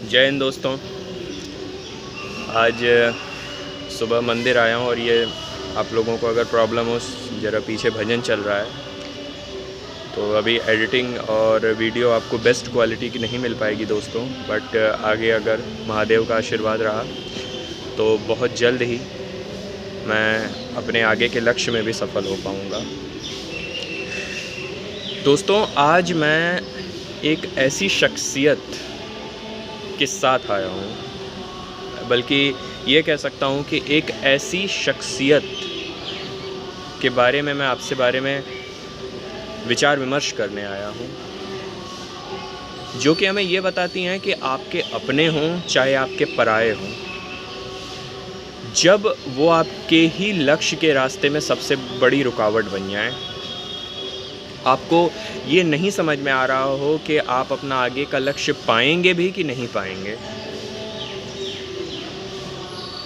जय हिंद दोस्तों। आज सुबह मंदिर आया हूँ और ये आप लोगों को अगर प्रॉब्लम हो, ज़रा पीछे भजन चल रहा है, तो अभी एडिटिंग और वीडियो आपको बेस्ट क्वालिटी की नहीं मिल पाएगी दोस्तों। बट आगे अगर महादेव का आशीर्वाद रहा तो बहुत जल्द ही मैं अपने आगे के लक्ष्य में भी सफल हो पाऊँगा। दोस्तों, आज मैं एक ऐसी शख्सियत के साथ आया हूँ, बल्कि ये कह सकता हूँ कि एक ऐसी शख्सियत के बारे में मैं आपसे बारे में विचार विमर्श करने आया हूँ, जो कि हमें ये बताती हैं कि आपके अपने हों चाहे आपके पराये हों, जब वो आपके ही लक्ष्य के रास्ते में सबसे बड़ी रुकावट बन जाएं, आपको ये नहीं समझ में आ रहा हो कि आप अपना आगे का लक्ष्य पाएंगे भी कि नहीं पाएंगे,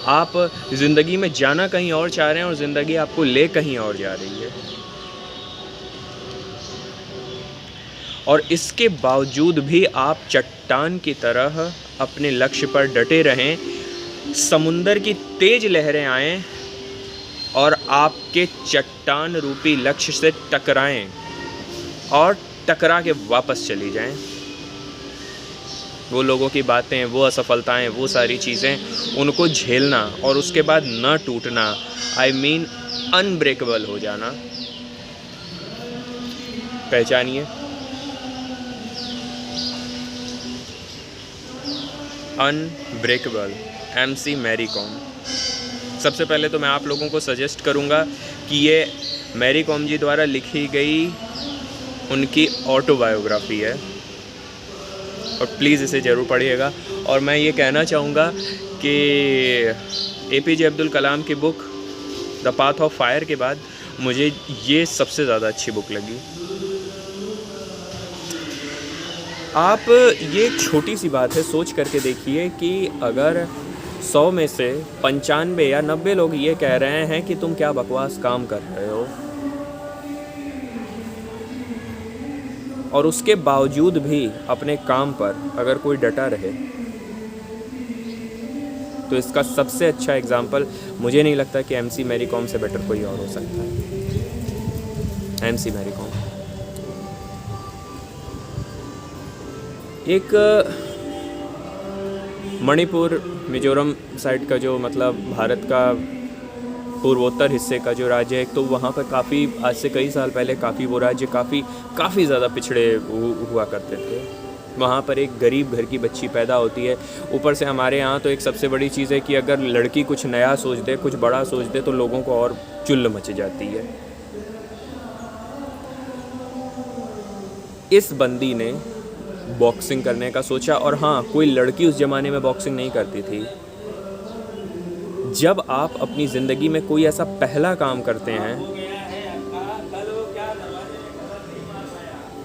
आप ज़िंदगी में जाना कहीं और चाह रहे हैं और ज़िंदगी आपको ले कहीं और जा रही है, और इसके बावजूद भी आप चट्टान की तरह अपने लक्ष्य पर डटे रहें। समुंदर की तेज लहरें आएं और आपके चट्टान रूपी लक्ष्य से टकराएं और टकरा के वापस चली जाएं। वो लोगों की बातें, वो असफलताएं, वो सारी चीज़ें, उनको झेलना और उसके बाद न टूटना, आई मीन अनब्रेकेबल हो जाना। पहचानिए, अनब्रेकेबल, MC मैरी कॉम। सबसे पहले तो मैं आप लोगों को सजेस्ट करूंगा कि ये मैरी कॉम जी द्वारा लिखी गई उनकी ऑटोबायोग्राफी है, और प्लीज़ इसे ज़रूर पढ़िएगा। और मैं ये कहना चाहूँगा कि APJ अब्दुल कलाम की book the path of fire के बाद मुझे ये सबसे ज़्यादा अच्छी बुक लगी। आप ये एक छोटी सी बात है, सोच करके देखिए कि अगर 100 में से 95 या 90 लोग ये कह रहे हैं कि तुम क्या बकवास काम कर रहे हो, और उसके बावजूद भी अपने काम पर अगर कोई डटा रहे, तो इसका सबसे अच्छा एग्जाम्पल मुझे नहीं लगता कि MC मैरी कॉम से बेटर कोई और हो सकता है। MC मैरी कॉम एक मणिपुर मिजोरम साइड का जो मतलब भारत का पूर्वोत्तर हिस्से का जो राज्य है, तो वहाँ पर काफ़ी आज से कई साल पहले काफ़ी वो राज्य काफ़ी ज़्यादा पिछड़े हुआ करते थे। वहाँ पर एक गरीब घर की बच्ची पैदा होती है। ऊपर से हमारे यहाँ तो एक सबसे बड़ी चीज़ है कि अगर लड़की कुछ नया सोच दे, कुछ बड़ा सोच दे, तो लोगों को और चुल्ल मच जाती है। इस बंदी ने बॉक्सिंग करने का सोचा, और हाँ, कोई लड़की उस ज़माने में बॉक्सिंग नहीं करती थी। जब आप अपनी ज़िंदगी में कोई ऐसा पहला काम करते हैं,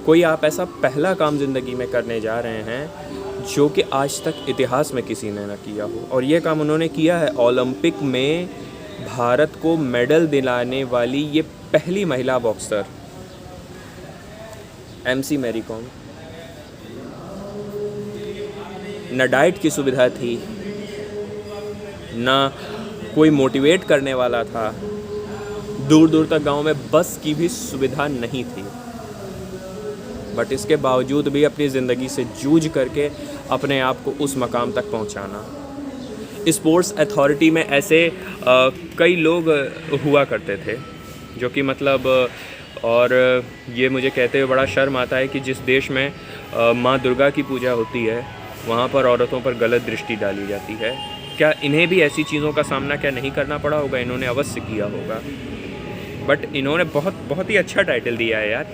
कोई आप ऐसा पहला काम ज़िंदगी में करने जा रहे हैं जो कि आज तक इतिहास में किसी ने ना किया हो, और ये काम उन्होंने किया है। ओलंपिक में भारत को मेडल दिलाने वाली ये पहली महिला बॉक्सर MC मैरी कॉम। न डाइट की सुविधा थी, ना कोई मोटिवेट करने वाला था, दूर दूर तक गांव में बस की भी सुविधा नहीं थी, बट इसके बावजूद भी अपनी ज़िंदगी से जूझ करके अपने आप को उस मकाम तक पहुंचाना। स्पोर्ट्स अथॉरिटी में ऐसे कई लोग हुआ करते थे जो कि मतलब, और ये मुझे कहते हुए बड़ा शर्म आता है कि जिस देश में माँ दुर्गा की पूजा होती है, वहाँ पर औरतों पर गलत दृष्टि डाली जाती है। क्या इन्हें भी ऐसी चीज़ों का सामना क्या नहीं करना पड़ा होगा? इन्होंने अवश्य किया होगा, बट इन्होंने बहुत ही अच्छा टाइटल दिया है यार,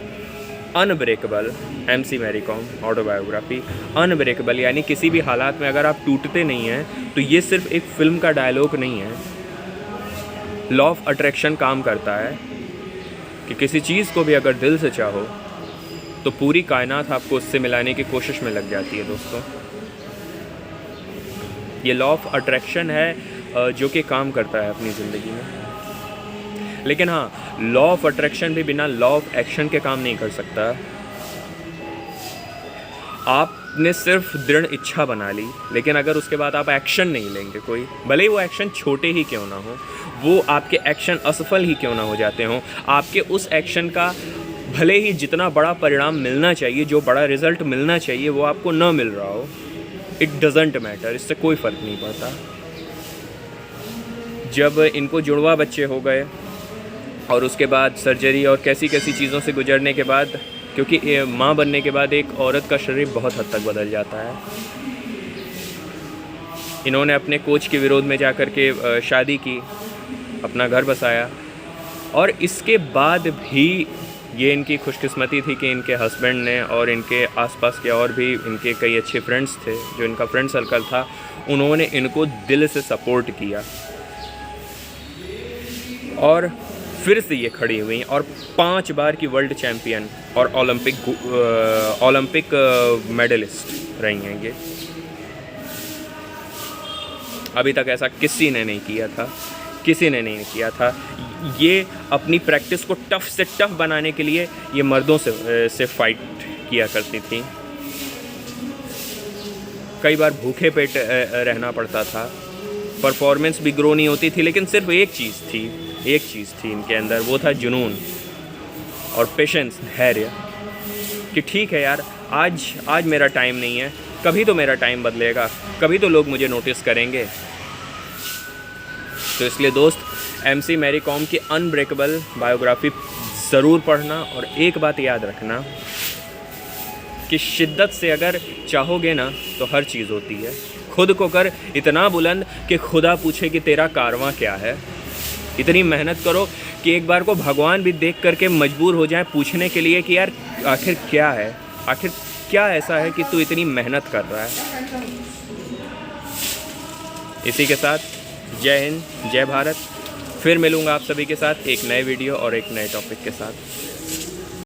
unbreakable MC Mary Kom autobiography. Unbreakable यानी किसी भी हालात में अगर आप टूटते नहीं हैं, तो ये सिर्फ एक फिल्म का डायलॉग नहीं है। लॉ ऑफ अट्रैक्शन काम करता है कि किसी चीज़ को भी अगर दिल से चाहो तो पूरी कायनात आपको उससे मिलाने की कोशिश में लग जाती है दोस्तों। ये लॉ ऑफ अट्रैक्शन है जो कि काम करता है अपनी ज़िंदगी में। लेकिन हाँ, लॉ ऑफ अट्रैक्शन भी बिना लॉ ऑफ एक्शन के काम नहीं कर सकता। आप आपने सिर्फ दृढ़ इच्छा बना ली, लेकिन अगर उसके बाद आप एक्शन नहीं लेंगे कोई, भले ही वो एक्शन छोटे ही क्यों ना हो, वो आपके एक्शन असफल ही क्यों ना हो जाते हों, आपके उस एक्शन का भले ही जितना बड़ा परिणाम मिलना चाहिए, जो बड़ा रिज़ल्ट मिलना चाहिए, वो आपको ना मिल रहा हो, इट डजेंट मैटर, इससे कोई फ़र्क नहीं पड़ता। जब इनको जुड़वा बच्चे हो गए और उसके बाद सर्जरी और कैसी कैसी चीज़ों से गुजरने के बाद, क्योंकि माँ बनने के बाद एक औरत का शरीर बहुत हद तक बदल जाता है, इन्होंने अपने कोच के विरोध में जा कर के शादी की, अपना घर बसाया, और इसके बाद भी ये इनकी खुशकिस्मती थी कि इनके हस्बैंड ने और इनके आसपास के और भी इनके कई अच्छे फ्रेंड्स थे, जो इनका फ्रेंड सर्कल था, उन्होंने इनको दिल से सपोर्ट किया और फिर से ये खड़ी हुई और 5 बार की वर्ल्ड चैम्पियन और ओलंपिक मेडलिस्ट रही हैं ये। अभी तक ऐसा किसी ने नहीं किया था, किसी ने नहीं किया था। ये अपनी प्रैक्टिस को टफ़ से टफ़ बनाने के लिए ये मर्दों से फाइट किया करती थी। कई बार भूखे पेट रहना पड़ता था, परफॉर्मेंस भी ग्रो नहीं होती थी, लेकिन सिर्फ एक चीज़ थी इनके अंदर, वो था जुनून और पेशेंस, धैर्य, कि ठीक है यार, आज मेरा टाइम नहीं है, कभी तो मेरा टाइम बदलेगा, कभी तो लोग मुझे नोटिस करेंगे। तो इसलिए दोस्त, MC मैरी कॉम की अनब्रेकेबल बायोग्राफी ज़रूर पढ़ना, और एक बात याद रखना कि शिद्दत से अगर चाहोगे ना तो हर चीज़ होती है। खुद को कर इतना बुलंद कि खुदा पूछे कि तेरा कारवां क्या है। इतनी मेहनत करो कि एक बार को भगवान भी देख करके मजबूर हो जाए पूछने के लिए कि यार आखिर क्या है, आखिर क्या ऐसा है कि तू इतनी मेहनत कर रहा है। इसी के साथ जय हिंद, जय भारत। फिर मिलूँगा आप सभी के साथ एक नए वीडियो और एक नए टॉपिक के साथ।